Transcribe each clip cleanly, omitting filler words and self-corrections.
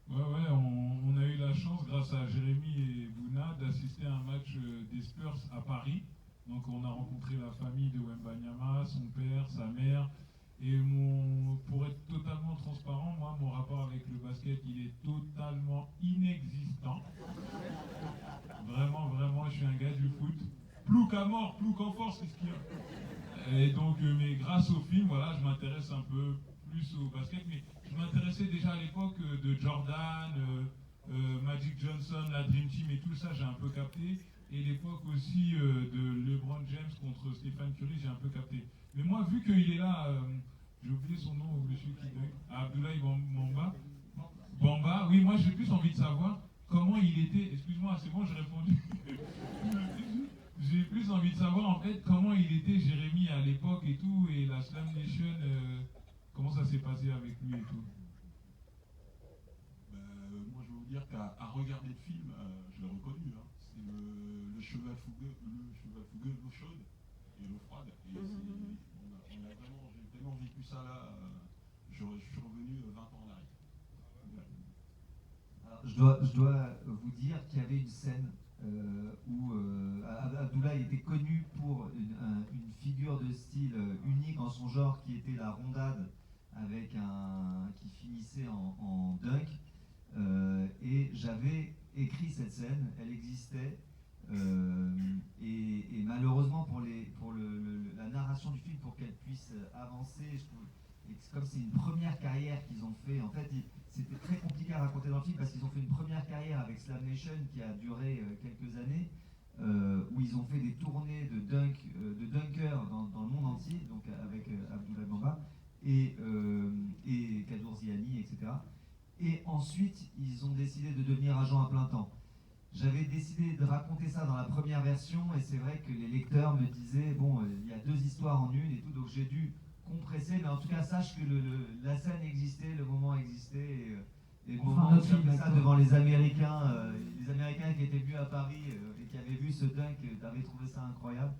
Ouais, on a eu la chance, grâce à Jérémy et Bouna, d'assister à un match des Spurs à Paris. Donc on a rencontré la famille de Wembanyama, son père, sa mère. Et pour être totalement transparent, moi, mon rapport avec le basket, il est totalement inexistant. Vraiment, vraiment, je suis un gars du foot. Plus qu'à mort, plus qu'en force, c'est ce qu'il y a. Et donc, mais grâce au film, voilà, je m'intéresse un peu plus au basket. Mais je m'intéressais déjà à l'époque de Jordan, Magic Johnson, la Dream Team et tout ça, j'ai un peu capté. Et l'époque aussi de LeBron James contre Stephen Curry, j'ai un peu capté. Mais moi, vu qu'il est là, j'ai oublié son nom, monsieur qui Abdoulaye Bamba. Bamba, oui, moi j'ai plus envie de savoir comment il était. Excuse-moi, c'est bon, j'ai répondu. J'ai plus envie de savoir en fait comment il était Jérémy à l'époque et tout, et la Slam Nation, comment ça s'est passé avec lui et tout. Moi, je vais vous dire qu'à regarder le film, je l'ai reconnu. Hein. C'est le cheval fougueux, l'eau chaude et l'eau froide. Et j'ai tellement vécu ça là. Je suis revenu 20 ans en arrière. Alors, je dois vous dire qu'il y avait une scène où Abdoulaye était connu pour une figure de style unique en son genre qui était la rondade avec qui finissait en dunk. Et j'avais écrit cette scène, elle existait. Et malheureusement pour la narration du film, pour qu'elle puisse avancer, comme c'est une première carrière qu'ils ont fait, en fait, c'était très compliqué à raconter dans le film parce qu'ils ont fait une première carrière avec Slam Nation qui a duré quelques années, où ils ont fait des tournées de dunkers dans le monde entier, donc avec Abdoulaye Bamba et Kadour Ziani, etc. Et ensuite, ils ont décidé de devenir agents à plein temps. J'avais décidé de raconter ça dans la première version, et c'est vrai que les lecteurs me disaient, bon, il y a deux histoires en une et tout, donc j'ai dû compresser, mais en tout cas, sache que la scène existait, le moment existait, et le moment où j'ai fait ça devant les Américains qui étaient venus à Paris et qui avaient vu ce dunk, avaient trouvé ça incroyable.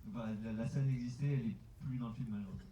Donc, voilà, la scène existait, elle n'est plus dans le film malheureusement.